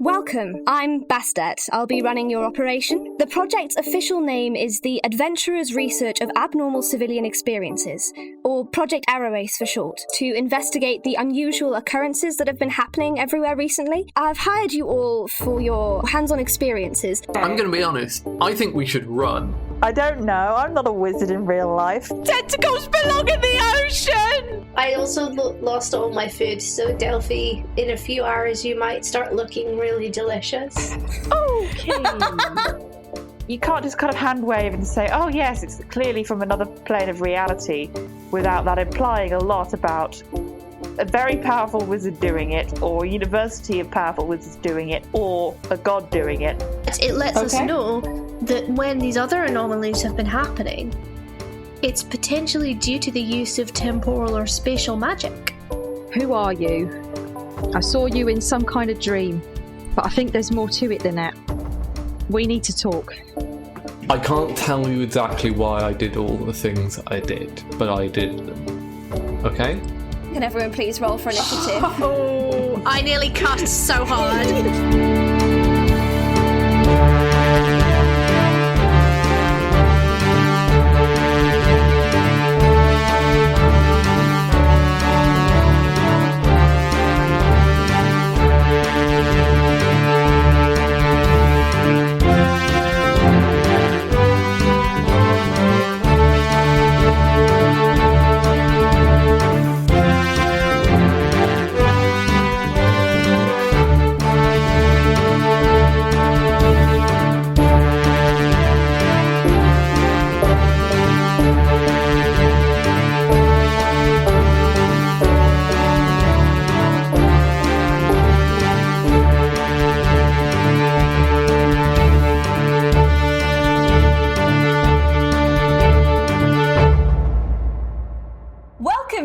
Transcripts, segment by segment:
Welcome, I'm Bastet. I'll be running your operation. The project's official name is the Adventurers' Research of Abnormal Civilian Experiences, or Project Arrowace for short, to investigate the unusual occurrences that have been happening everywhere recently. I've hired you all for your hands-on experiences. I'm going to be honest, I think we should run. I don't know, I'm not a wizard in real life. Tentacles belong in the ocean! I also lost all my food, so Delphi, in a few hours you might start looking really delicious. Okay. You can't just kind of hand wave and say, oh yes, it's clearly from another plane of reality, without that implying a lot about a very powerful wizard doing it, or a university of powerful wizards doing it, or a god doing it. It lets us know that when these other anomalies have been happening, it's potentially due to the use of temporal or spatial magic. Who are you? I saw you in some kind of dream, but I think there's more to it than that. We need to talk. I can't tell you exactly why I did all the things I did, but I did them. Okay? Can everyone please roll for initiative? Oh, I nearly cussed so hard.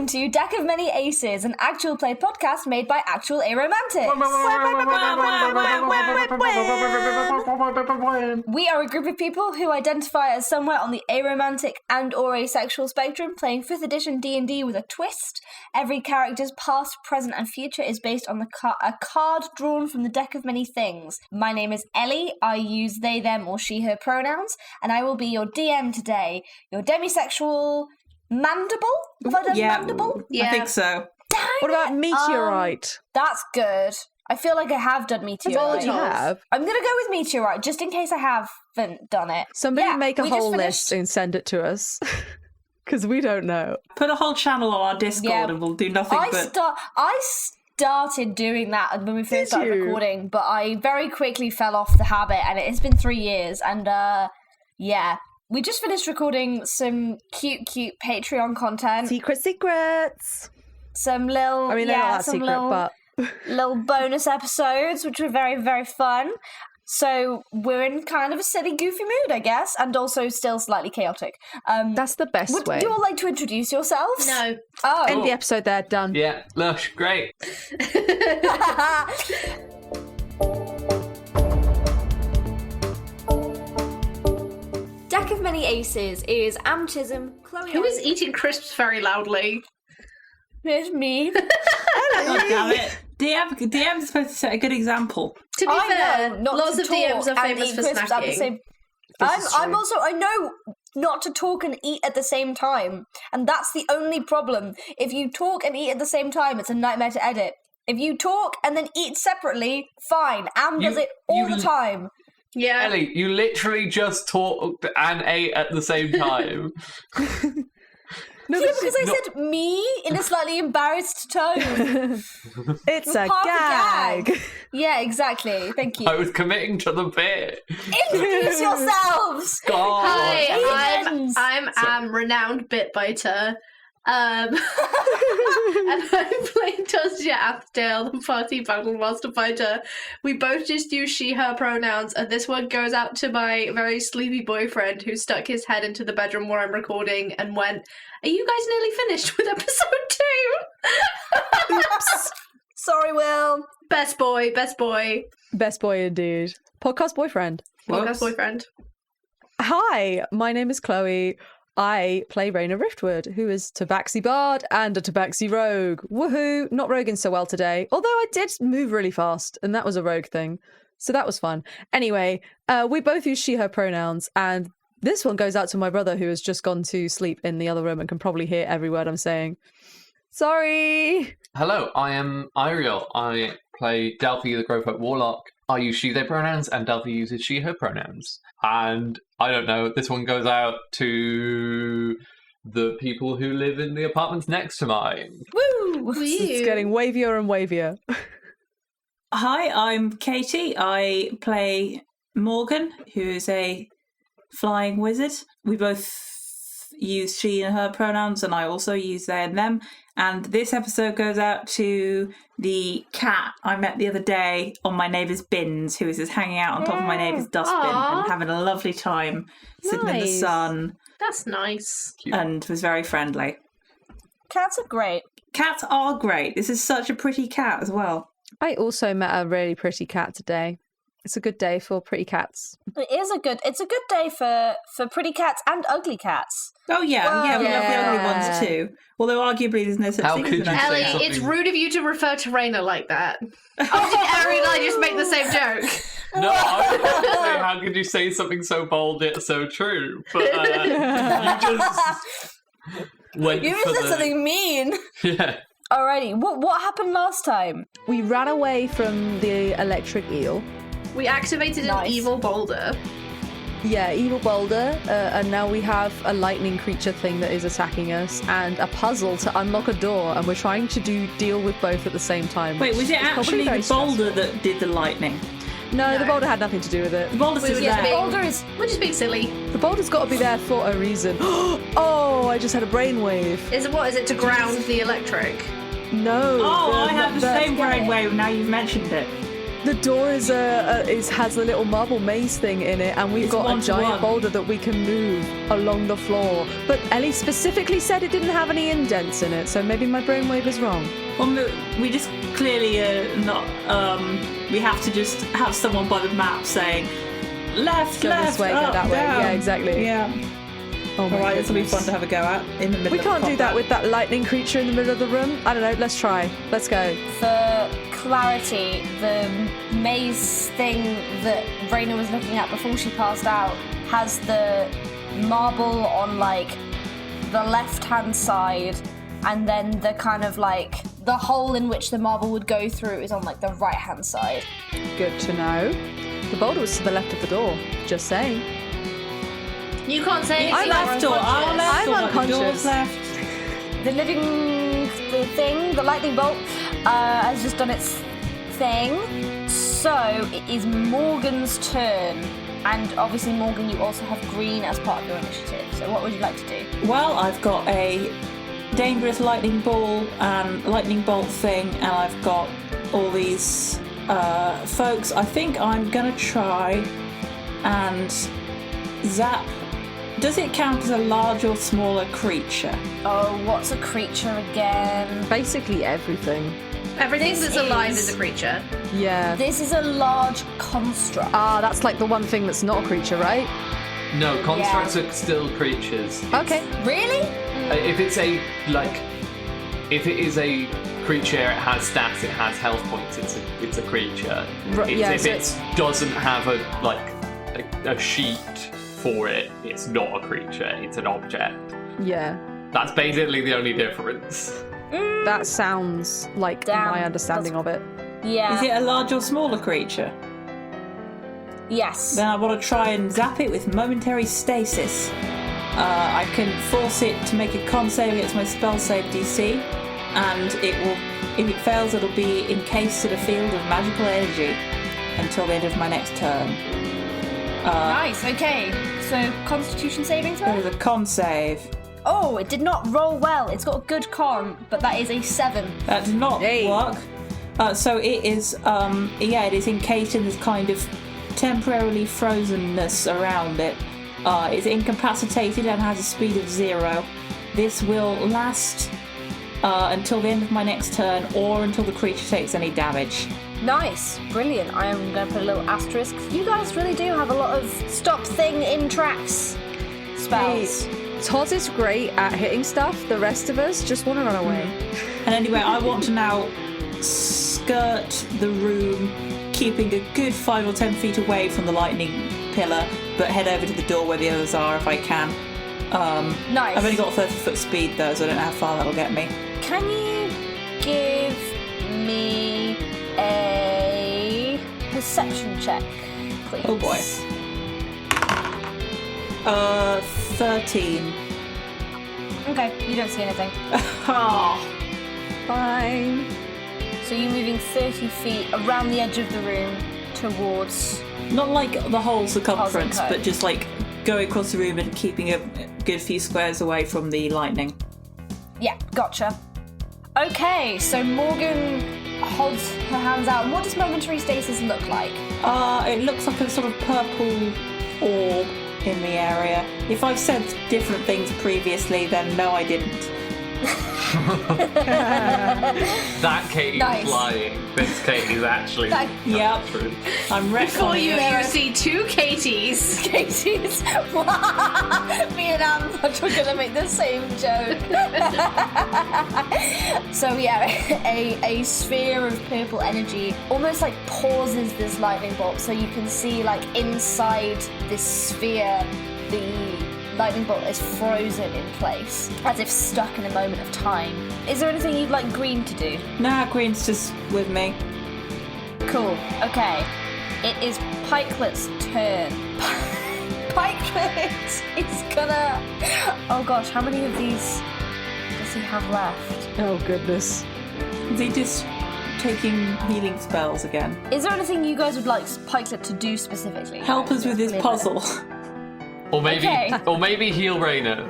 To Deck of Many Aces, an actual play podcast made by actual Aromantic. We are a group of people who identify as somewhere on the aromantic and or asexual spectrum, playing 5th edition D&D with a twist. Every character's past, present and future is based on a card drawn from the Deck of Many Things. My name is Ellie, I use they, them or she, her pronouns, and I will be your DM today, your demisexual mandible? Have I done mandible? Yeah, I think so. Dang What about meteorite? That's good. I feel like I have done meteorite. You have. I'm going to go with meteorite, just in case I haven't done it. Somebody make a whole list and send it to us. Because we don't know. Put a whole channel on our Discord and we'll do nothing I started doing that when we first started recording, but I very quickly fell off the habit, and it has been 3 years, and yeah. We just finished recording some cute Patreon content. Secrets. Some little, they're not that secret, but little bonus episodes, which were very, very fun. So we're in kind of a silly, goofy mood, I guess, and also still slightly chaotic. That's the best way. Would you all like to introduce yourselves? No. Oh. End the episode there, done. Yeah, lush, great. Deck of Many Aces is Amchism, Chloe. Who is eating crisps very loudly? It's me. God damn it. DM's supposed to set a good example. To be fair, not lots to of talk DMs are and famous eat for crisps at the snacking. same. I know not to talk and eat at the same time, and that's the only problem. If you talk and eat at the same time, it's a nightmare to edit. If you talk and then eat separately, fine. Am does it all the time. Yeah. Ellie, you literally just talked and ate at the same time. No, because I said me in a slightly embarrassed tone. It's a part of the gag. Yeah, exactly. Thank you. I was committing to the bit. Introduce yourselves! God. Hi, Heathens. I'm renowned bitbiter. And I'm playing Tosia Athdale, the party battle master fighter. We both just use she, her pronouns, and this one goes out to my very sleepy boyfriend who stuck his head into the bedroom where I'm recording and went, "Are you guys nearly finished with episode 2? Oops. Sorry, Will. Best boy, best boy. Best boy indeed. Podcast boyfriend. Podcast boyfriend. Hi, my name is Chloe. I play Raina Riftwood, who is Tabaxi Bard and a Tabaxi Rogue. Woohoo! Not roguing so well today, although I did move really fast, and that was a rogue thing. So that was fun. Anyway, we both use she, her pronouns, and this one goes out to my brother who has just gone to sleep in the other room and can probably hear every word I'm saying. Sorry! Hello, I am Eiriol. I play Delphi, the Growfolk Warlock. I use she, they pronouns, and Delphi uses she, her pronouns. And I don't know, this one goes out to the people who live in the apartments next to mine. Woo! It's getting wavier and wavier. Hi, I'm Katie. I play Morgan, who is a flying wizard. We both use she and her pronouns, and I also use they and them. And this episode goes out to the cat I met the other day on my neighbour's bins, who is just hanging out on top of my neighbour's dustbin and having a lovely time sitting in the sun. That's nice. And was very friendly. Cats are great. Cats are great. This is such a pretty cat as well. I also met a really pretty cat today. It's a good day for pretty cats. It's a good day for pretty cats and ugly cats. Oh yeah, we love the ugly ones too. Although arguably there's no such How thing could as an you ugly say Ellie, cat. it's rude of you to refer to Raina like that. Oh, did Ari and I just make the same joke? No, I was going to say, how could you say something so bold yet so true? But you just went You for said something mean. Yeah. Alrighty, what happened last time? We ran away from the electric eel. We activated an evil boulder. Yeah, evil boulder, and now we have a lightning creature thing that is attacking us, and a puzzle to unlock a door, and we're trying to deal with both at the same time. Wait, was it actually the boulder that did the lightning? No, the boulder had nothing to do with it. The boulder's just there. We're just being silly. The boulder's got to be there for a reason. Oh, I just had a brainwave. Is it to ground the electric? No. Oh, I have the same brainwave now you've mentioned it. The door has a little marble maze thing in it, and we've got a giant boulder that we can move along the floor. But Ellie specifically said it didn't have any indents in it, so maybe my brainwave is wrong. Well, we just clearly not. We have to just have someone by the map saying left, Go left, this way, up, go that way. down. Yeah, exactly. Yeah. Oh my All right, this will be goodness. fun to have a go at in the middle. We of can't the do that combat. with that lightning creature in the middle of the room. I don't know. Let's try. Let's go. For clarity, the maze thing that Raina was looking at before she passed out has the marble on like the left-hand side, and then the kind of like the hole in which the marble would go through is on like the right-hand side. Good to know. The boulder was to the left of the door. Just saying. You can't say Our anything. left or our left I'm or the unconscious. door's left. The lightning bolt has just done its thing. So it is Morgan's turn. And obviously, Morgan, you also have green as part of your initiative. So what would you like to do? Well, I've got a dangerous lightning ball and lightning bolt thing, and I've got all these folks. I think I'm gonna try and zap. Does it count as a large or smaller creature? Oh, what's a creature again? Basically everything. Everything This that's alive is- is a creature. Yeah. This is a large construct. Ah, that's like the one thing that's not a creature, right? No, constructs are still creatures. Okay. Really? If it is a creature, it has stats, it has health points, it's a creature. Yeah, If so it doesn't have a sheet for it, it's not a creature, it's an object. Yeah. That's basically the only difference. That sounds like Damn, my understanding of it. Yeah. Is it a large or smaller creature? Yes. Then I want to try and zap it with momentary stasis. I can force it to make a con save against my spell save DC, and it will. If it fails, it'll be encased in a field of magical energy until the end of my next turn. Nice, okay. So, Constitution saving throw? There's a con save. Oh, it did not roll well. It's got a good con, but that is a 7. That did not work. So it is. It is encased in this kind of temporarily frozenness around it. It's incapacitated and has a speed of 0. This will last until the end of my next turn, or until the creature takes any damage. Nice, brilliant. I am going to put a little asterisk. You guys really do have a lot of stop thing in tracks spells. Toz is great at hitting stuff. The rest of us just want to run away. And anyway, I want to now skirt the room, keeping a good 5 or 10 feet away from the lightning pillar, but head over to the door where the others are if I can. Nice. I've only got 30-foot speed though, so I don't know how far that'll get me. Can you give me a perception check, please? Oh boy. 13. Okay, you don't see anything. Oh. Fine. So you're moving 30 feet around the edge of the room towards... Not like the whole circumference, Code. but just like going across the room and keeping a good few squares away from the lightning. Yeah, gotcha. Okay, so Morgan holds her hands out. What does momentary stasis look like? It looks like a sort of purple orb in the area. If I've said different things previously, then no, I didn't. That Katie Nice. is lying. This Katie is actually That- Yep. true. I'm Before retconning you, it. you see 2 Katies. Katie's. Me and Anne were going to make the same joke. So yeah, a sphere of purple energy almost like pauses this lightning bolt, so you can see like inside this sphere the lightning bolt is frozen in place, as if stuck in a moment of time. Is there anything you'd like Green to do? Nah, Green's just with me. Cool. Okay. It is Pikelet's turn. Pikelet is gonna... Oh gosh, how many of these does he have left? Oh, goodness. Is he just taking healing spells again? Is there anything you guys would like Pikelet to do specifically? Help us with his puzzle. Or maybe, Okay. or maybe heal Raina.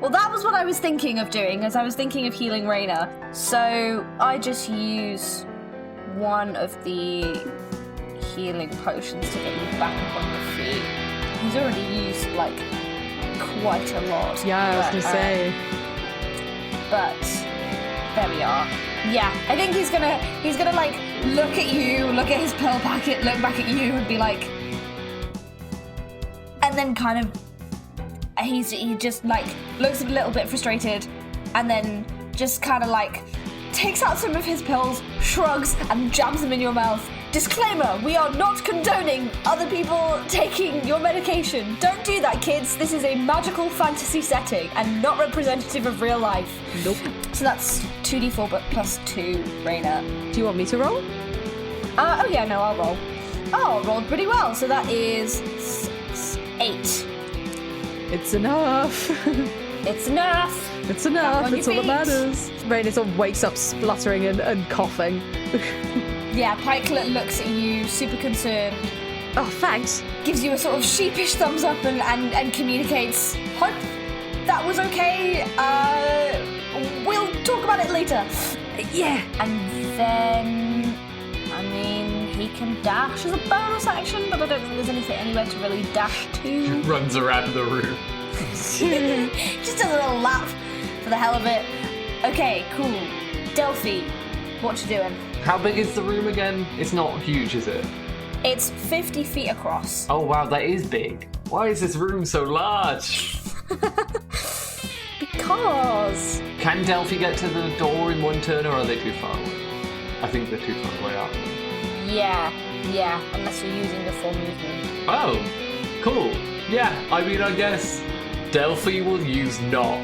Well, that was what I was thinking of doing, as I was thinking of healing Raina. So I just use one of the healing potions to get you back up on your feet. He's already used like quite a lot. Yeah, I was going to say. But there we are. Yeah, I think he's gonna like look at you, look at his pill packet, look back at you, and be like, and then kind of he just like looks a little bit frustrated, and then just kind of like takes out some of his pills, shrugs, and jams them in your mouth. Disclaimer, we are not condoning other people taking your medication. Don't do that, kids. This is a magical fantasy setting and not representative of real life. Nope. So that's 2d4 but plus 2, Raina. Do you want me to roll? Oh yeah, no, I'll roll. Oh, I rolled pretty well. So that is 6, 8. It's enough. It's enough. It's enough. on It's your all that feet. matters. Raina sort of wakes up spluttering and coughing. Yeah, Pikelet looks at you, super concerned, Oh, thanks. gives you a sort of sheepish thumbs up and communicates, hope that was okay. We'll talk about it later. Yeah. And then, I mean, he can dash as a bonus action, but I don't think there's anything anywhere to really dash to. Runs around the room. Just does a little lap for the hell of it. Okay, cool. Delphi, what you doing? How big is the room again? It's not huge, is it? It's 50 feet across. Oh wow, that is big. Why is this room so large? Because... Can Delphi get to the door in one turn, or are they too far away? I think they're too far away, aren't they? Yeah, unless you're using the full movement. Oh, cool. Yeah, I mean, I guess Delphi will use knock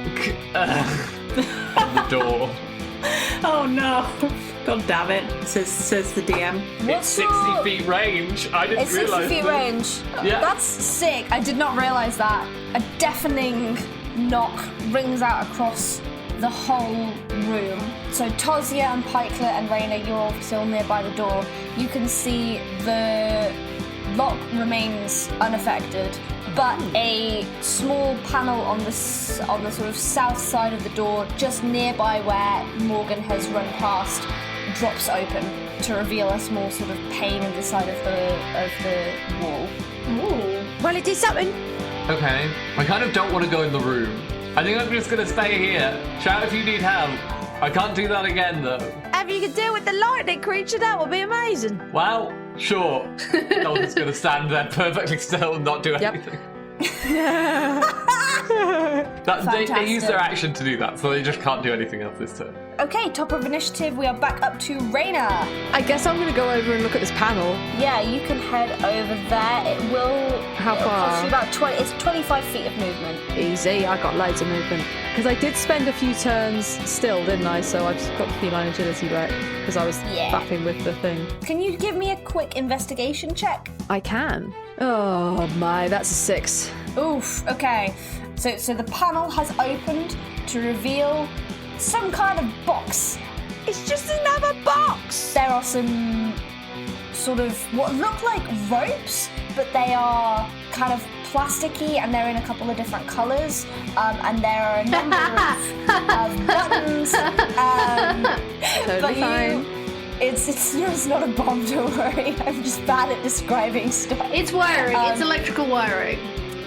on the door. Oh no. God damn it, says the DM. It's 60 feet range. I didn't It's 60 realise feet that. range. Yeah. That's sick. I did not realise that. A deafening knock rings out across the whole room. So Tozia and Pikelet and Raina, you're all still nearby the door. You can see the lock remains unaffected, but a small panel on the sort of south side of the door, just nearby where Morgan has run past, drops open to reveal a small sort of pane in the side of the wall. Ooh. Well, it is something. Okay, I kind of don't want to go in the room. I think I'm just going to stay here. Shout if you need help. I can't do that again, though. If you could deal with the lightning creature, that would be amazing. Well, sure. I'm just going to stand there perfectly still and not do anything. They use their Fantastic. action to do that, so they just can't do anything else this turn. Okay, top of initiative, we are back up to Raina. I guess I'm going to go over and look at this panel. Yeah, you can head over there. It will. How it'll far? cost you about 20. It's 25 feet of movement. Easy, I got loads of movement. Because I did spend a few turns still, didn't I? So I've got the feline agility back because I was Yeah. fapping with the thing. Can you give me a quick investigation check? I can. Oh my, that's a 6. Oof. Okay. So the panel has opened to reveal some kind of box. It's just another box! There are some sort of what look like ropes, but they are kind of plasticky and they're in a couple of different colours. And there are a number of buttons. Totally but fine. It's not a bomb, don't worry. I'm just bad at describing stuff. It's wiring. It's electrical wiring.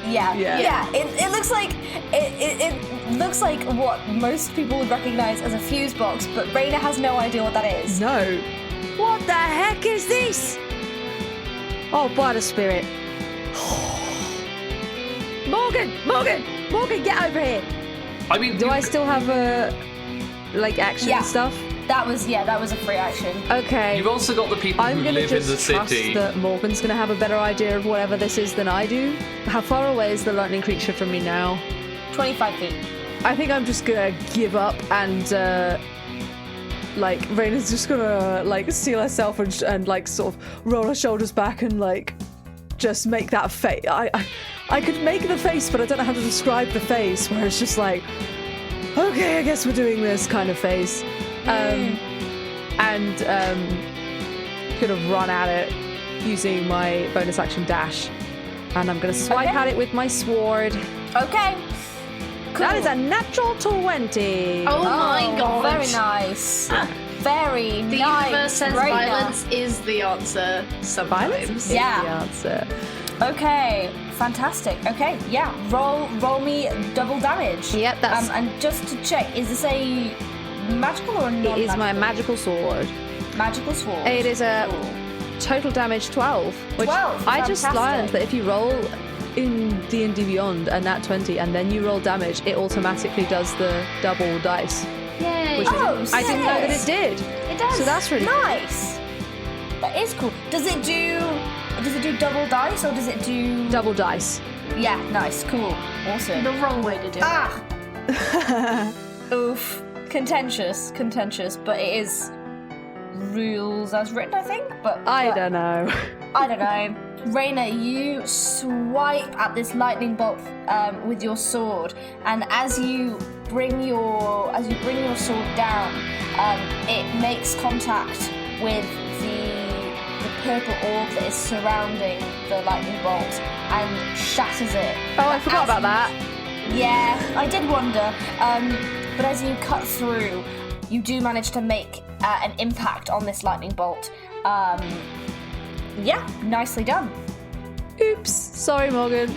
Yeah. Yeah. It looks like it looks like what most people would recognize as a fuse box, but Raina has no idea what that is. No. What the heck is this? Oh, by the spirit. Morgan, get over here. I mean, Do I still have action Yeah. and stuff? That was a free action. Okay. You've also got the people I'm who gonna live in just the trust city. that Morgan's gonna have a better idea of whatever this is than I do. How far away is the lightning creature from me now? 25 feet. I think I'm just gonna give up and Raina's just gonna seal herself and sort of roll her shoulders back and just make that face. I could make the face, but I don't know how to describe the face where it's just like, okay, I guess we're doing this kind of face. Gonna run at it using my bonus action dash, and I'm gonna swipe Okay. at it with my sword. Okay. Cool. That is a natural 20. Oh my god. Very nice. Very The nice. universe says Raina. violence is the answer sometimes. Violence is Yeah. the answer. Okay, fantastic. Okay, yeah. Roll me double damage. Yep, that's. And just to check, is this a magical or a It non-magical? is my magical sword. magical sword. It is a Cool. total damage 12. Which 12, I just fantastic. learned that if you roll in D&D Beyond a nat 20 and then you roll damage, it automatically does the double dice. Yay. Which Oh, I didn't know that it sick. did. It does. So that's really cool. Nice. That is cool. Does it do double dice or does it do? Double dice. Yeah, nice, cool, awesome. the wrong way to do it. Ah. Oof. Contentious, but it is rules as written, I think. But I don't know. I don't know. Raina, you swipe at this lightning bolt with your sword, and as you bring your sword down, it makes contact with the purple orb that is surrounding the lightning bolt and shatters it. Oh, I forgot about that. Yeah, I did wonder. But as you cut through, you do manage to make an impact on this lightning bolt. Yeah, nicely done. Oops. Sorry, Morgan.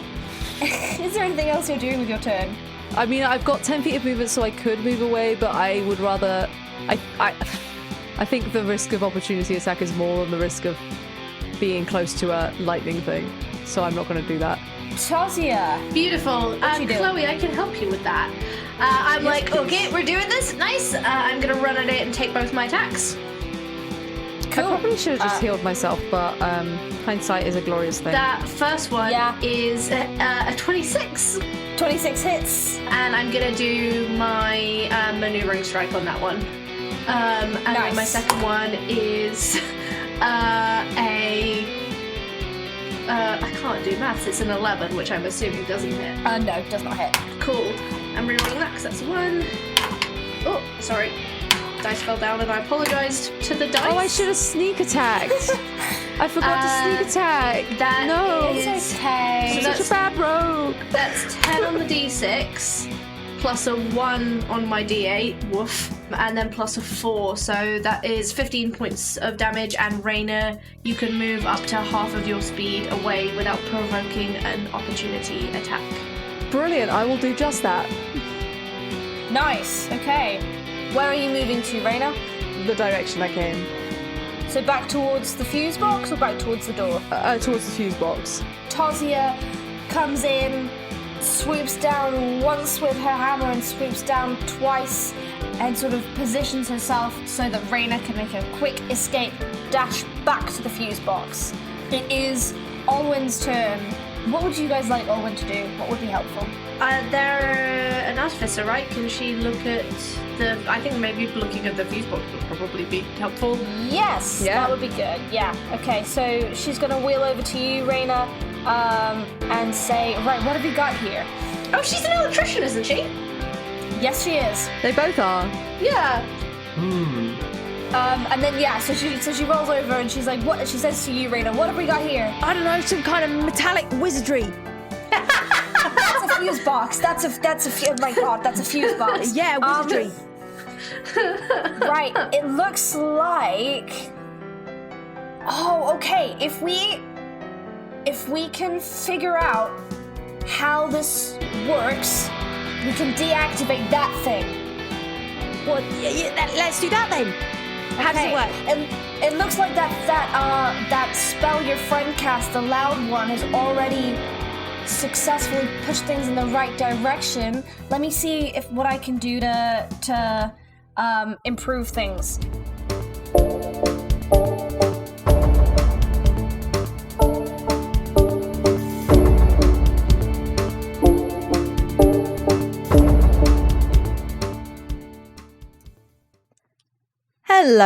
Is there anything else you're doing with your turn? I mean, I've got 10 feet of movement, so I could move away, but I would rather. I think the risk of opportunity attack is more than the risk of being close to a lightning thing, so I'm not going to do that. Tasia. Beautiful. you doing? Chloe, I can help you with that. I'm okay, we're doing this. Nice. I'm going to run at it and take both my attacks. I probably should have just healed myself, but hindsight is a glorious thing. That first one Yeah. is a 26. 26 hits. And I'm going to do my maneuvering strike on that one. And then Nice. my second one is I can't do maths. It's an 11, which I'm assuming doesn't hit. No, does not hit. Cool. I'm rerolling that because that's a 1. Oh, sorry. Dice fell down and I apologised to the dice. Oh, I should have sneak attacked. I forgot to sneak attack. That No. is- It's okay. So Such a bad rogue. That's 10 on the d6, plus a 1 on my d8, woof, and then plus a 4, so that is 15 points of damage, and Raina, you can move up to half of your speed away without provoking an opportunity attack. Brilliant. I will do just that. Nice. Okay. Where are you moving to, Raina? The direction I came. So back towards the fuse box or back towards the door? Towards the fuse box. Tasia comes in, swoops down once with her hammer and swoops down twice and sort of positions herself so that Raina can make a quick escape dash back to the fuse box. It is Olwyn's turn. What would you guys like Olwyn to do? What would be helpful? They're an artificer, right? Can she look at the... I think maybe looking at the fuse box would probably be helpful. Yes, that would be good. Yeah. Okay, so she's going to wheel over to you, Raina, and say, right, what have you got here? Oh, she's an electrician, isn't she? Yes, she is. They both are. Yeah. And then so she rolls over and she's like, what? She says to you, Raina, what have we got here? I don't know, some kind of metallic wizardry. That's a fuse box. That's a oh my god, that's a fuse box. Yeah, wizardry. Right. It looks like. Oh, okay. If we can figure out how this works, we can deactivate that thing. Well, let's do that then. How does it work? And it looks like that spell your friend cast, the loud one, has already successfully pushed things in the right direction. Let me see what I can do to improve things.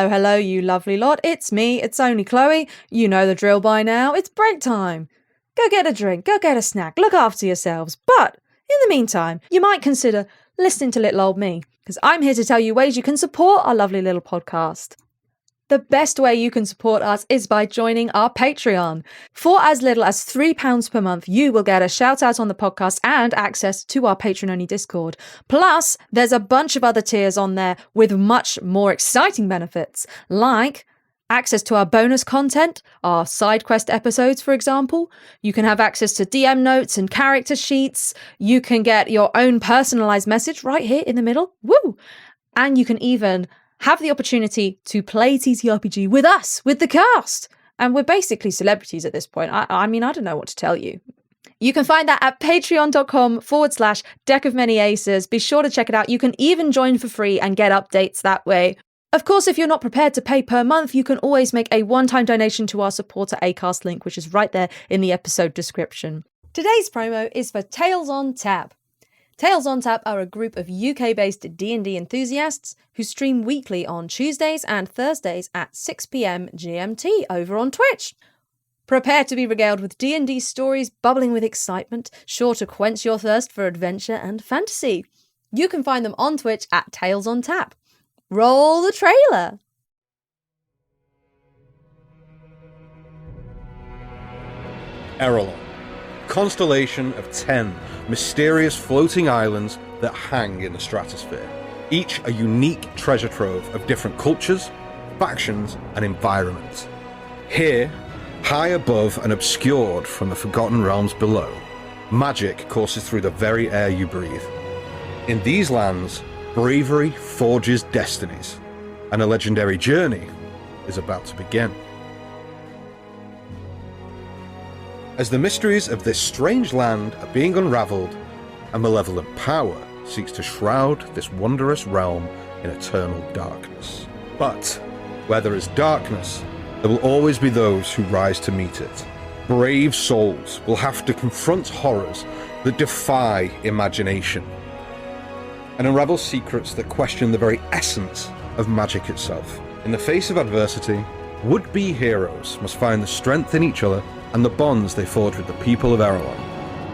Hello, you lovely lot. It's me. It's only Chloe. You know the drill by now. It's break time. Go get a drink. Go get a snack. Look after yourselves. But in the meantime, you might consider listening to little old me, because I'm here to tell you ways you can support our lovely little podcast. The best way you can support us is by joining our Patreon. For as little as £3 per month, you will get a shout out on the podcast and access to our Patreon-only Discord. Plus, there's a bunch of other tiers on there with much more exciting benefits, like access to our bonus content, our side quest episodes, for example. You can have access to DM notes and character sheets. You can get your own personalized message right here in the middle. Woo! And you can even have the opportunity to play TTRPG with us, with the cast. And we're basically celebrities at this point. I mean, I don't know what to tell you. You can find that at patreon.com/Deck of Many Aces. Be sure to check it out. You can even join for free and get updates that way. Of course, if you're not prepared to pay per month, you can always make a one-time donation to our supporter Acast link, which is right there in the episode description. Today's promo is for Tales on Tap. Tales on Tap are a group of UK-based D&D enthusiasts who stream weekly on Tuesdays and Thursdays at 6 p.m. GMT over on Twitch. Prepare to be regaled with D&D stories bubbling with excitement, sure to quench your thirst for adventure and fantasy. You can find them on Twitch at Tales on Tap. Roll the trailer! Eiriol, constellation of 10 mysterious floating islands that hang in the stratosphere, each a unique treasure trove of different cultures, factions, and environments. Here, high above and obscured from the forgotten realms below, magic courses through the very air you breathe. In these lands, bravery forges destinies, and a legendary journey is about to begin. As the mysteries of this strange land are being unravelled, a malevolent power seeks to shroud this wondrous realm in eternal darkness. But where there is darkness, there will always be those who rise to meet it. Brave souls will have to confront horrors that defy imagination and unravel secrets that question the very essence of magic itself. In the face of adversity, would-be heroes must find the strength in each other and the bonds they forge with the people of Eiriol.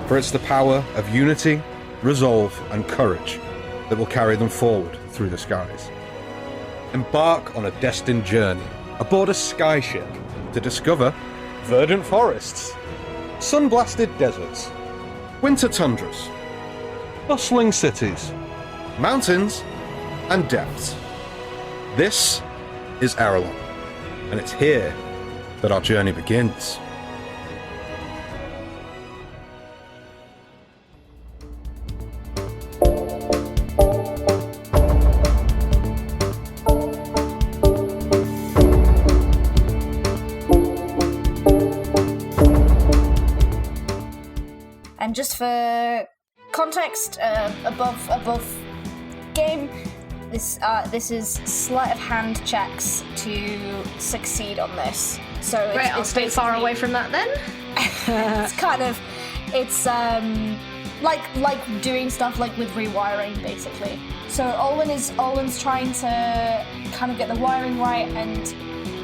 For it's the power of unity, resolve, and courage that will carry them forward through the skies. Embark on a destined journey aboard a skyship to discover verdant forests, sun-blasted deserts, winter tundras, bustling cities, mountains, and depths. This is Eiriol, and it's here that our journey begins. And just for context above game. This is sleight of hand checks to succeed on this. So Right, I'll stay far away from that then. It's kind of like doing stuff like with rewiring basically. So Olwen's trying to kind of get the wiring right, and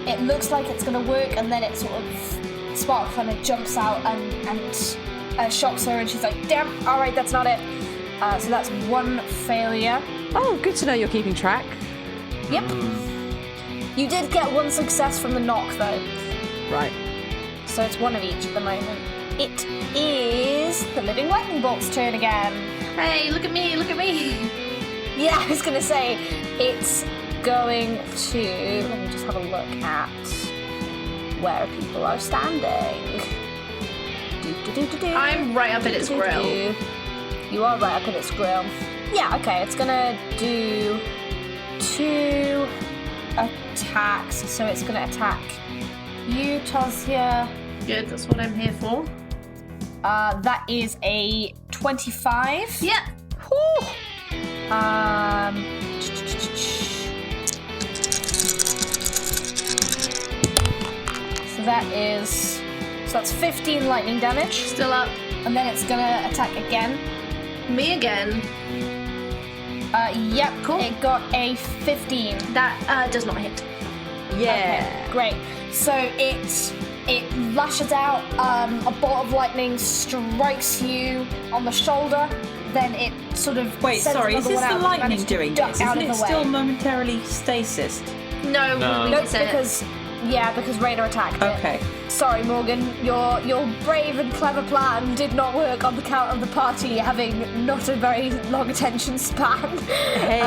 it looks like it's going to work, and then it sort of spark kind of jumps out and shocks her, and she's like, damn, all right, that's not it. So that's one failure. Oh, good to know you're keeping track. Yep. You did get one success from the knock though. Right. So it's one of each at the moment. It is the Living Lightning Bolt's turn again. Hey, look at me, look at me. Yeah, I was going to say, it's going to... Let me just have a look at where people are standing. I'm right up at its grill. You are right up at its grill. Yeah, okay, it's going to do 2 attacks. So it's going to attack you, Tozia. Good, that's what I'm here for. That is a 25. Yeah. Whew. So that's 15 lightning damage. Still up. And then it's gonna attack again. Me again. Yep, Cool. It got a 15. That does not hit. Yeah. Okay, great. So it lashes out, a bolt of lightning strikes you on the shoulder, then it sort of Wait, sends sorry, is another this one the out, lightning managed to doing duck this? out Isn't of it the way. still momentarily stasis? No, No. Nope, it's it. because Raina attacked it. Okay. Sorry, Morgan, your brave and clever plan did not work on the count of the party having not a very long attention span. Hey,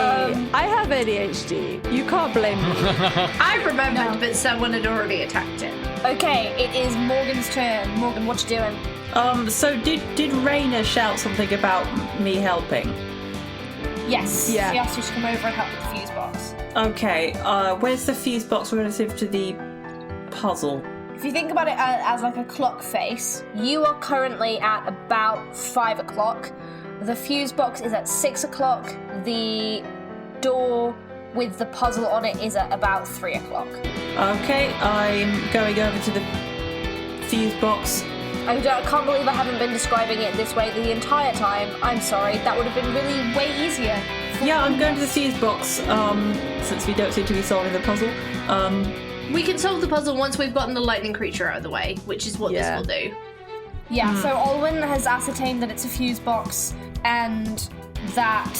I have ADHD. You can't blame me. I remembered, No. but someone had already attacked it. Okay, it is Morgan's turn. Morgan, what you doing? So did Raina shout something about me helping? Yes. Yeah. She asked you to come over and help with the fuse box. Okay, where's the fuse box relative to the puzzle? If you think about it as like a clock face, you are currently at about 5 o'clock. The fuse box is at 6 o'clock. The door with the puzzle on it is at about 3 o'clock. Okay, I'm going over to the fuse box. I can't believe I haven't been describing it this way the entire time. I'm sorry. That would have been really way easier. Yeah, I'm going to the fuse box, since we don't seem to be solving the puzzle. We can solve the puzzle once we've gotten the lightning creature out of the way, which is what Yeah. this will do. Yeah, so Olwen has ascertained that it's a fuse box and that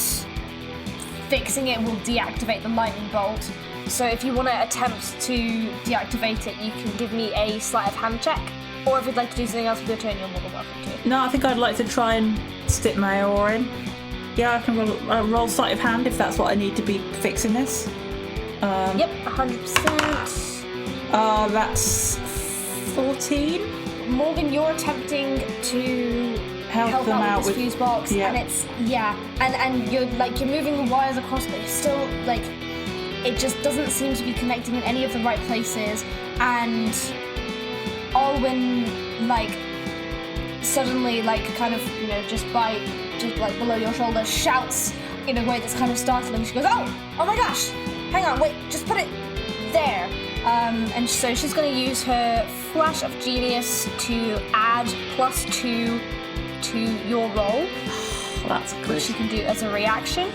fixing it will deactivate the lightning bolt. So if you want to attempt to deactivate it, you can give me a sleight of hand check. Or if you'd like to do something else with your turn, you're more than welcome to. No, I think I'd like to try and stick my oar in. Yeah, I can roll sleight of hand if that's what I need to be fixing this. Yep, 100%. That's 14. Morgan, you're attempting to Help them out with this with- fuse box, yeah. and it's and you're moving the wires across, but you're still it just doesn't seem to be connecting in any of the right places. And Olwen suddenly kind of just below your shoulder shouts in a way that's kind of startling. She goes, oh my gosh, hang on, wait, just put it there. And so she's going to use her Flash of Genius to add +2 to your roll, That's good. which she can do as a reaction.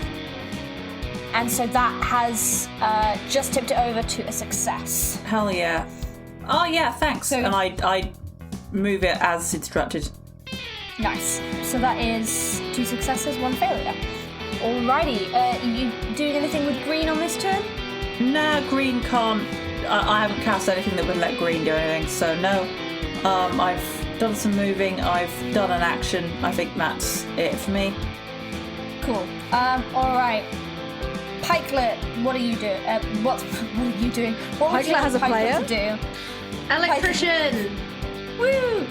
And so that has just tipped it over to a success. Hell yeah. Oh yeah, thanks. So- and I move it as instructed. Nice. So that is 2 successes, 1 failure. Alrighty. You doing anything with green on this turn? Nah, green can't. I haven't cast anything that would let green do anything, so no. I've done some moving, I've done an action. I think that's it for me. Cool. Alright. Pikelet, what are you doing? What are you doing? What would you Pikelet like has a Pikelet player? to do? Electrician! Woo!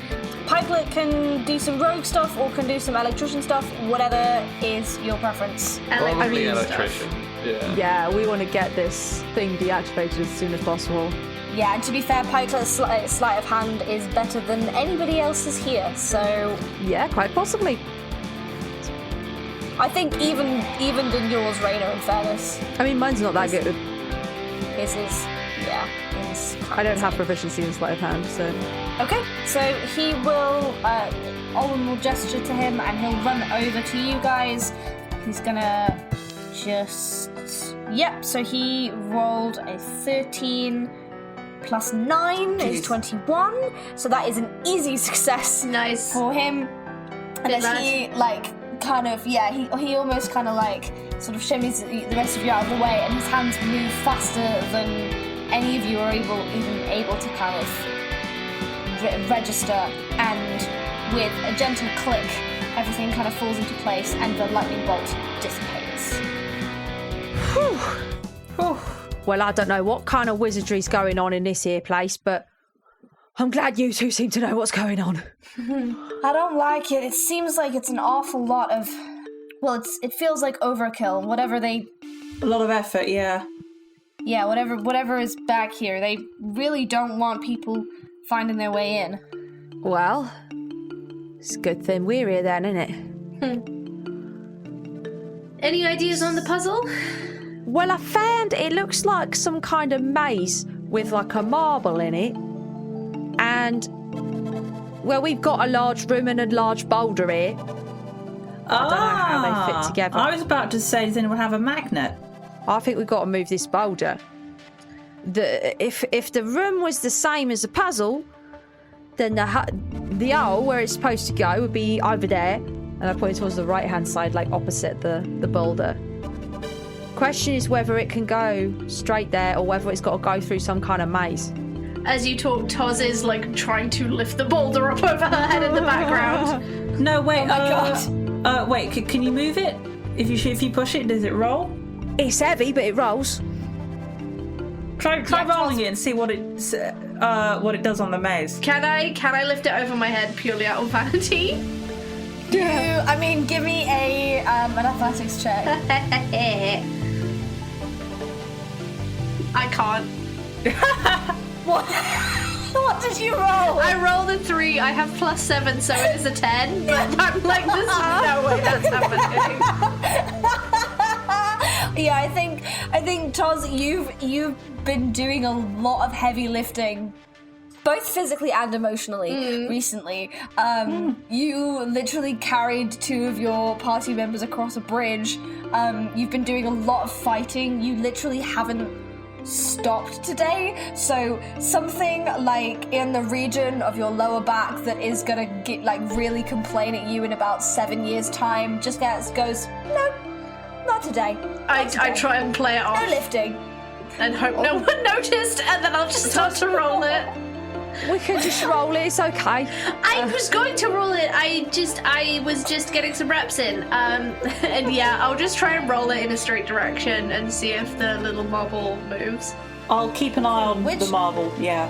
Pikelet can do some rogue stuff or can do some electrician stuff, whatever is your preference. Probably mean, electrician. Yeah. Yeah, we want to get this thing deactivated as soon as possible. Yeah, and to be fair, Pikelet's sleight of hand is better than anybody else's here, so Yeah, quite possibly. I think even than yours, Raina, in fairness. I mean, mine's not that good. His is, yeah. I don't have proficiency in sleight of hand, so... Okay, so he will, Olin will gesture to him and he'll run over to you guys. He's gonna just... Yep, so he rolled a 13 plus 9 is 21. So that is an easy success Nice. for him. And as he, like, kind of, yeah, he almost kind of, like, sort of shimmies the rest of you out of the way, and his hands move faster than any of you are even able to kind of register, and with a gentle click, everything kind of falls into place and the lightning bolt dissipates. Well, I don't know what kind of wizardry's going on in this here place, but I'm glad you two seem to know what's going on. I don't like it. It seems like it's an awful lot of... Well, it feels like overkill. A lot of effort, yeah. Yeah, whatever is back here. They really don't want people finding their way in. Well, it's a good thing we're here then, isn't it? Any ideas on the puzzle? Well, I found it looks like some kind of maze with like a marble in it. And, well, we've got a large room and a large boulder here. I don't know how they fit together. I was about to say, does anyone have a magnet? I think we've got to move this boulder. If the room was the same as the puzzle, then the hole where it's supposed to go would be over there, and I point towards the right-hand side, like opposite the boulder. Question is whether it can go straight there or whether it's got to go through some kind of maze. As you talk, Toz is like trying to lift the boulder up over her head in the background. No, wait. Oh my God. Wait. Can you move it? If you push it, does it roll? It's heavy, but it rolls. Try rolling it and see what it does on the maze. Can I lift it over my head purely out of vanity? Give me an athletics check. I can't. What did you roll? I rolled a 3. I have +7, so it is a 10. But I'm like, there's no way that's happening. Yeah, I think Toz, you've been doing a lot of heavy lifting, both physically and emotionally recently. You literally carried 2 of your party members across a bridge. You've been doing a lot of fighting. You literally haven't stopped today, so something like in the region of your lower back that is gonna get like really complain at you in about 7 years' time just goes, no, not today. I try and play it off. No lifting. And hope no one noticed, and then I'll just start to roll it. We can just roll it, it's okay. I was going to roll it, I was just getting some reps in. And yeah, I'll just try and roll it in a straight direction and see if the little marble moves. I'll keep an eye on the marble, yeah.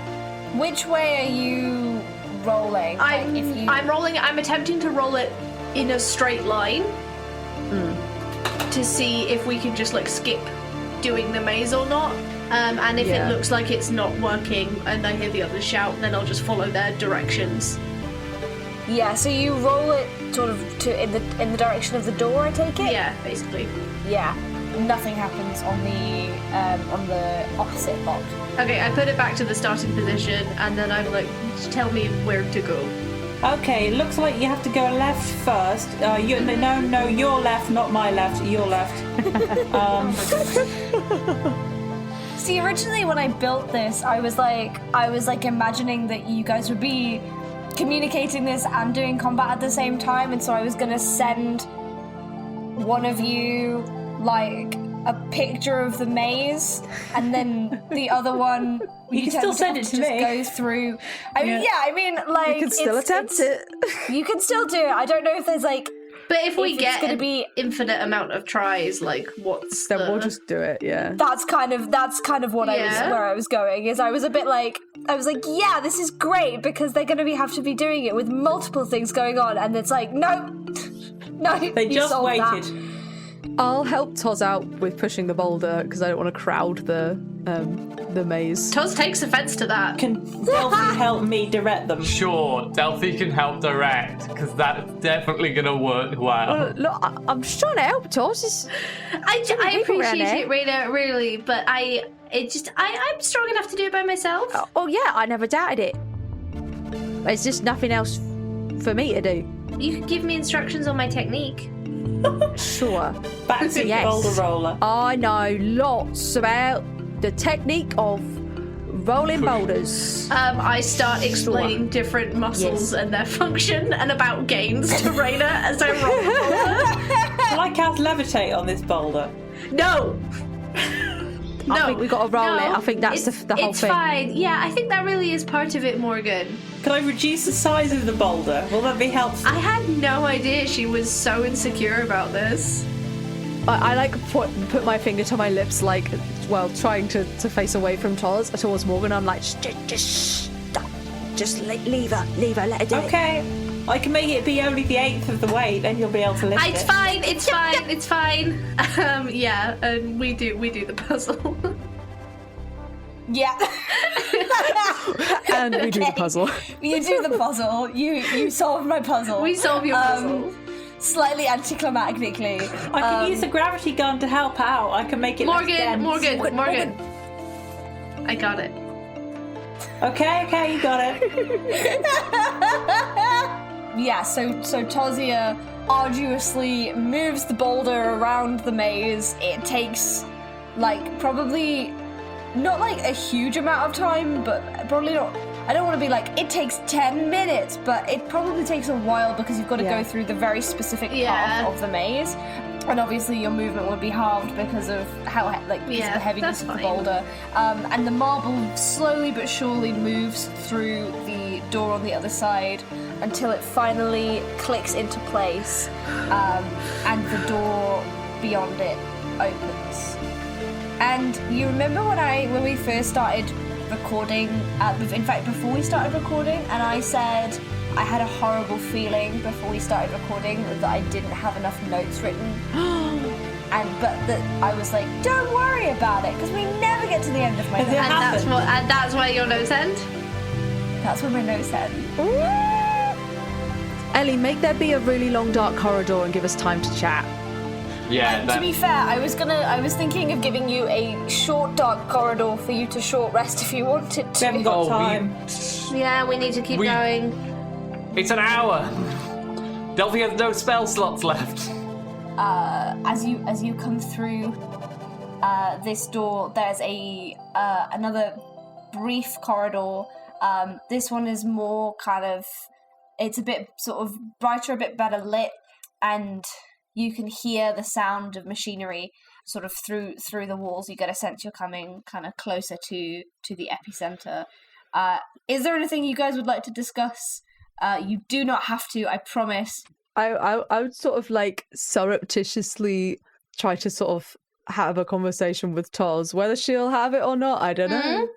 Which way are you rolling? I'm attempting to roll it in a straight line to see if we can just like skip doing the maze or not. And if it looks like it's not working and I hear the others shout, then I'll just follow their directions. Yeah, so you roll it sort of in the direction of the door, I take it? Yeah, basically. Yeah. Nothing happens on the opposite block. Okay, I put it back to the starting position and then I'm like, tell me where to go. Okay, looks like you have to go left first. No, your left, not my left, your left. See, originally when I built this, I was like imagining that you guys would be communicating this and doing combat at the same time, and so I was gonna send one of you like a picture of the maze, and then the other one you can still send it to me. Go through. You can still attempt it. You can still do it. I don't know if there's like. But if we get going to be infinite amount of tries, like what's then we'll just do it. Yeah. That's kind of what where I was going. Is I was like, yeah, this is great because they're going to have to be doing it with multiple things going on, and it's like, no, they just waited. That. I'll help Toz out with pushing the boulder because I don't want to crowd the maze. Toz takes offense to that. Can Delphi help me direct them? Sure, Delphi can help direct, because that's definitely going to work well. Look, I'm just trying to help Toz. I appreciate it, Raina, really, but I'm strong enough to do it by myself. Oh yeah, I never doubted it. There's just nothing else for me to do. You could give me instructions on my technique. Sure. Back to Yes. boulder roller. I know lots about the technique of rolling boulders. I start explaining different muscles and their function and about gains to Raina as I roll the boulder. Can I cast levitate on this boulder? No! I think we've got to roll it. I think that's the whole it's thing. It's fine. Yeah, I think that really is part of it, Morgan. Can I reduce the size of the boulder? Will that be helpful? I had no idea she was so insecure about this. I like put my finger to my lips, like, well, trying to face away from towards Morgan. I'm like, just stop. Just leave her, let her do it. Okay. I can make it be only the 1/8 of the weight, then you'll be able to lift it. It's fine. It's fine. Yeah, and we do the puzzle. Yeah. And we do the puzzle. You do the puzzle. You solve my puzzle. We solve your puzzle. Slightly anticlimactically. I can use a gravity gun to help out. I can make it less dense. Morgan. I got it. Okay, you got it. Yeah, so Tozia arduously moves the boulder around the maze. It takes, like, probably not like a huge amount of time, but probably not. I don't want to be like, it takes 10 minutes, but it probably takes a while because you've got to go through the very specific path of the maze. And obviously your movement would be halved because of how, because of the heaviness of the boulder. And the marble slowly but surely moves through the door on the other side until it finally clicks into place, and the door beyond it opens. And you remember when we first started recording, in fact before we started recording, and I said I had a horrible feeling before we started recording that I didn't have enough notes written. But that I was like, don't worry about it, because we never get to the end of my notes. And that's why your notes end? That's where my notes end. Ellie, make there be a really long dark corridor and give us time to chat. Yeah. To be fair, I was thinking of giving you a short dark corridor for you to short rest if you wanted to. We haven't got time. Yeah, we need to keep going. It's an hour. Delphi has no spell slots left. As you come through this door, there's another brief corridor. This one is more kind of, it's a bit sort of brighter, a bit better lit, and you can hear the sound of machinery sort of through the walls. You get a sense you're coming kind of closer to the epicenter. Is there anything you guys would like to discuss? You do not have to, I promise. I would sort of like surreptitiously try to sort of have a conversation with Toz. Whether she'll have it or not, I don't know.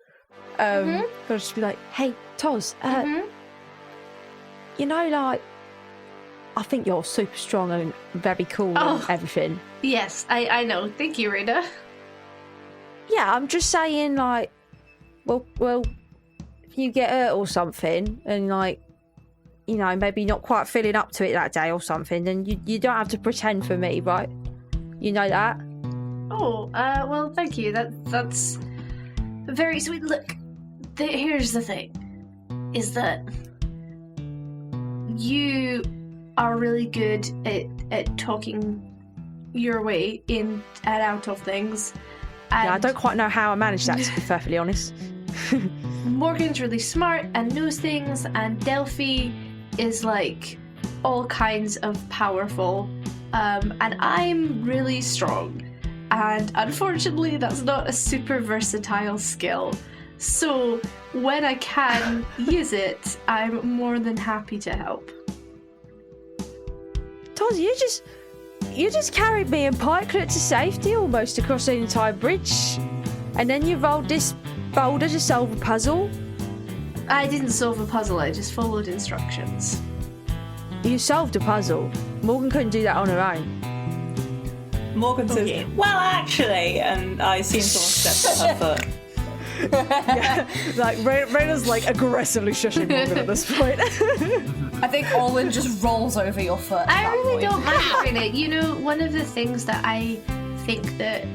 But I'll just be like, hey, Toz, you know, like, I think you're super strong and very cool and everything. Yes, I know. Thank you, Raina. Yeah, I'm just saying, like, well, if you get hurt or something and, like, you know, maybe not quite feeling up to it that day or something, then you don't have to pretend for me, right? You know that? Oh, well, thank you. That's very sweet. Look, here's the thing, is that you are really good at talking your way in and out of things. And yeah, I don't quite know how I managed that, to be perfectly honest. Morgan's really smart and knows things, and Delphi is like all kinds of powerful, and I'm really strong, and unfortunately that's not a super versatile skill, so when I can use it, I'm more than happy to help. Toz, you just carried me in pikelet to safety almost across the entire bridge, and then you rolled this boulder to solve a puzzle. I didn't solve a puzzle, I just followed instructions. You solved a puzzle. Morgan couldn't do that on her own. Morgan says, well, actually, and I assume someone steps on her foot. Like Raina's like aggressively shushing Morgan at this point. I think Olin just rolls over your foot. I really don't mind Raina. You know, one of the things that I think that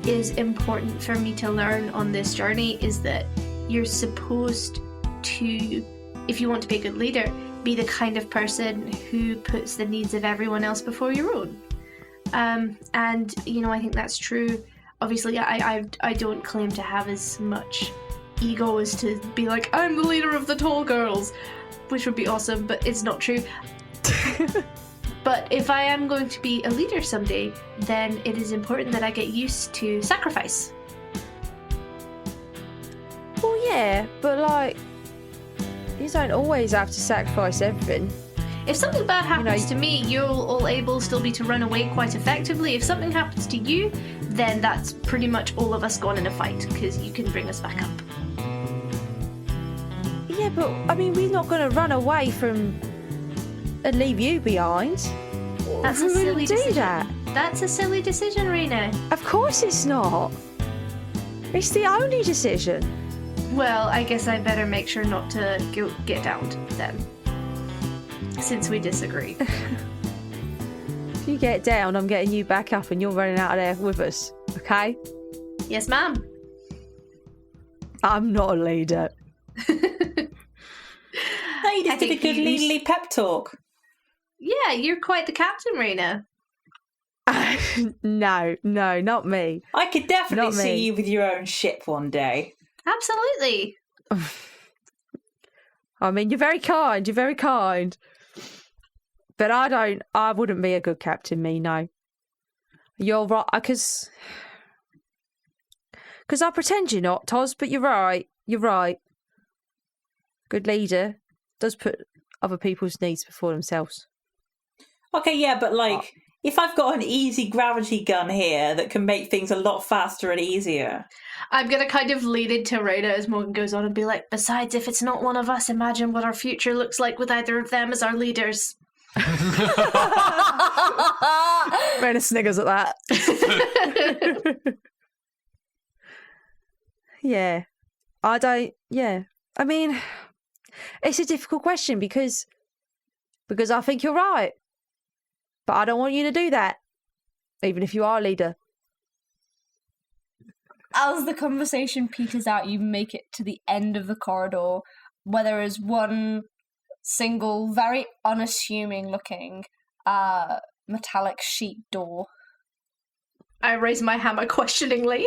is important for me to learn on this journey is that you're supposed to, if you want to be a good leader, be the kind of person who puts the needs of everyone else before your own. And, you know, I think that's true. Obviously, I don't claim to have as much ego as to be like, I'm the leader of the tall girls, which would be awesome, but it's not true. But if I am going to be a leader someday, then it is important that I get used to sacrifice. Well, yeah, but like, you don't always have to sacrifice everything. If something bad happens to me, you'll all able still be to run away quite effectively. If something happens to you, then that's pretty much all of us gone in a fight, because you can bring us back up. Yeah, but I mean, we're not going to run away from and leave you behind. That's We a silly wouldn't do decision. that. That's a silly decision, Raina. Of course it's not. It's the only decision. Well, I guess I better make sure not to get downed then, since we disagree. If you get down, I'm getting you back up and you're running out of there with us, okay? Yes, ma'am. I'm not a leader. No, you just did a think good you- leaderly pep talk. Yeah, you're quite the captain, Raina. No, not me. I could definitely Not me. see you with your own ship one day. Absolutely. I mean, you're very kind, But I wouldn't be a good captain, me, no. You're right, because I pretend you're not, Toz, but you're right. Good leader does put other people's needs before themselves. Okay, yeah, but like, if I've got an easy gravity gun here that can make things a lot faster and easier. I'm going to kind of lead into Raina as Morgan goes on and be like, besides, if it's not one of us, imagine what our future looks like with either of them as our leaders. Raina sniggers at that. Yeah. I mean, it's a difficult question because I think you're right. But I don't want you to do that, even if you are a leader. As the conversation peters out, you make it to the end of the corridor where there is one single, very unassuming looking metallic sheet door. I raise my hammer questioningly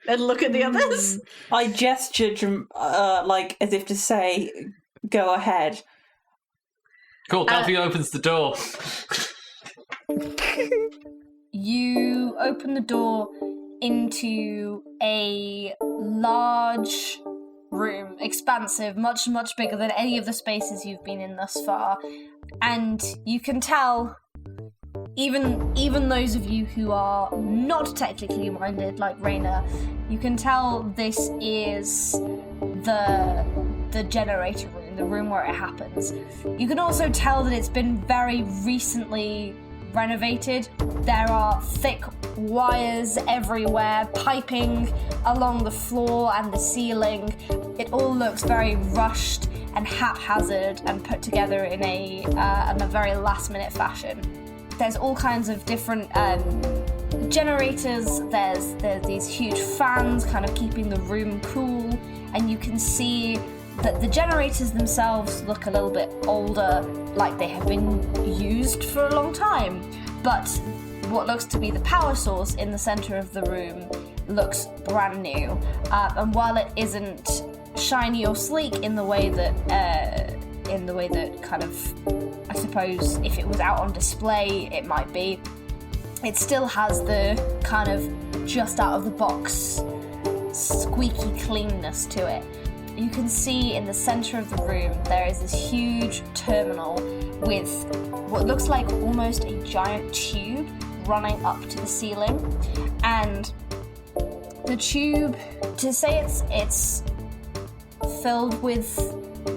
and look at the others. I gestured like as if to say, go ahead. Cool, Delphi opens the door. You open the door into a large room, expansive, much, much bigger than any of the spaces you've been in thus far. And you can tell, even those of you who are not technically minded, like Raina, you can tell this is the generator room, the room where it happens. You can also tell that it's been very recently renovated. There are thick wires everywhere, piping along the floor and the ceiling. It all looks very rushed and haphazard and put together in a very last-minute fashion. There's all kinds of different generators. There's these huge fans kind of keeping the room cool, and you can see that the generators themselves look a little bit older, like they have been used for a long time. But what looks to be the power source in the center of the room looks brand new. And while it isn't shiny or sleek in the way that kind of, I suppose, if it was out on display, it might be, it still has the kind of just out of the box squeaky cleanness to it. You can see in the center of the room there is this huge terminal with what looks like almost a giant tube running up to the ceiling. And the tube, to say it's filled with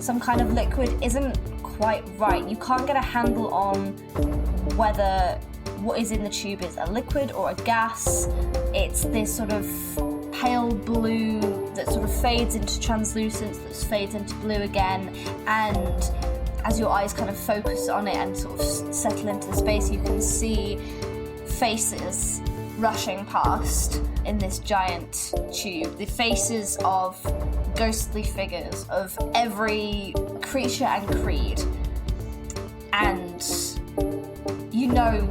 some kind of liquid isn't quite right. You can't get a handle on whether what is in the tube is a liquid or a gas. It's this sort of pale blue that sort of fades into translucence, that fades into blue again, and as your eyes kind of focus on it and sort of settle into the space, you can see faces rushing past in this giant tube. The faces of ghostly figures of every creature and creed. And you know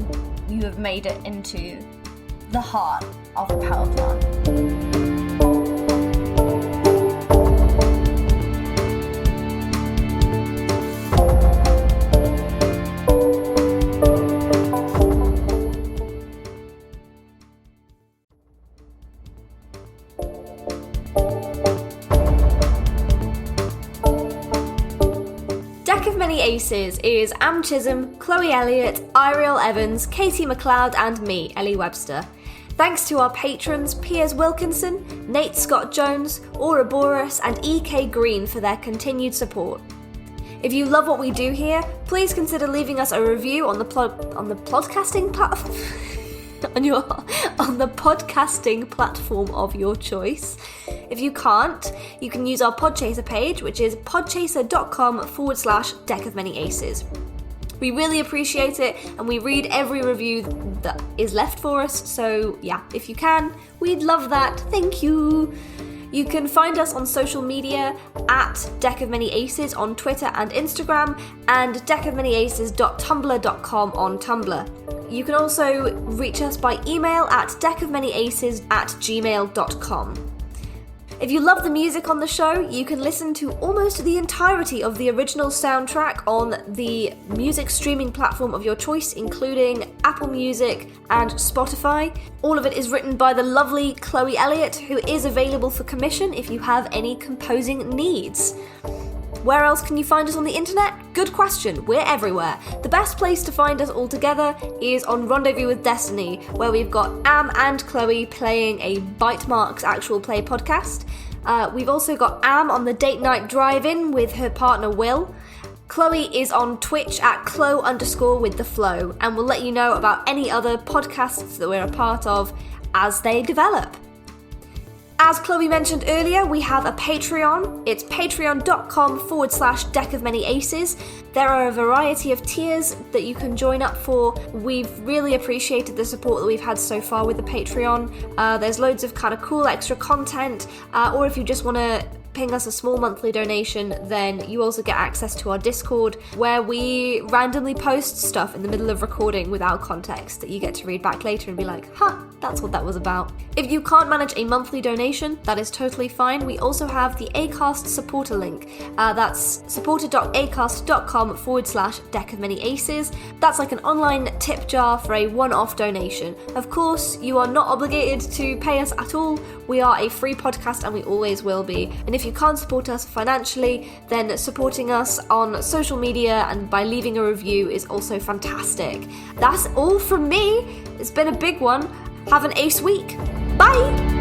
you have made it into the heart of the power plant. Aces is Am Chisholm, Chloe Elliott, Eiriol Evans, Katie McLeod and me, Ellie Webster. Thanks to our patrons Piers Wilkinson, Nate Scott Jones, Ouroboros and EK Green for their continued support. If you love what we do here, please consider leaving us a review on the podcasting platform on the podcasting platform of your choice. If you can't, you can use our Podchaser page, which is podchaser.com/Deck of Many Aces. We really appreciate it, and we read every review that is left for us, so yeah, if you can, we'd love that. Thank you! You can find us on social media at Deck of Many Aces on Twitter and Instagram, and deckofmanyaces.tumblr.com on Tumblr. You can also reach us by email at deckofmanyaces@gmail.com. If you love the music on the show, you can listen to almost the entirety of the original soundtrack on the music streaming platform of your choice, including Apple Music and Spotify. All of it is written by the lovely Chloe Elliott, who is available for commission if you have any composing needs. Where else can you find us on the internet? Good question, we're everywhere. The best place to find us all together is on Rendezvous with Destiny, where we've got Am and Chloe playing a Bite Marks actual play podcast. We've also got Am on the Date Night Drive-In with her partner Will. Chloe is on Twitch at Chloe_with_the_flow, and we'll let you know about any other podcasts that we're a part of as they develop. As Chloe mentioned earlier, we have a Patreon. It's patreon.com/Deck of Many Aces. There are a variety of tiers that you can join up for. We've really appreciated the support that we've had so far with the Patreon. There's loads of kind of cool extra content, or if you just want to ping us a small monthly donation, then you also get access to our Discord, where we randomly post stuff in the middle of recording without context that you get to read back later and be like, that's what that was about. If you can't manage a monthly donation, that is totally fine. We also have the Acast supporter link. That's supporter.acast.com/Deck of Many Aces. That's like an online tip jar for a one-off donation. Of course, you are not obligated to pay us at all. We are a free podcast and we always will be. And if you can't support us financially, then supporting us on social media and by leaving a review is also fantastic. That's all from me. It's been a big one. Have an ace week. Bye!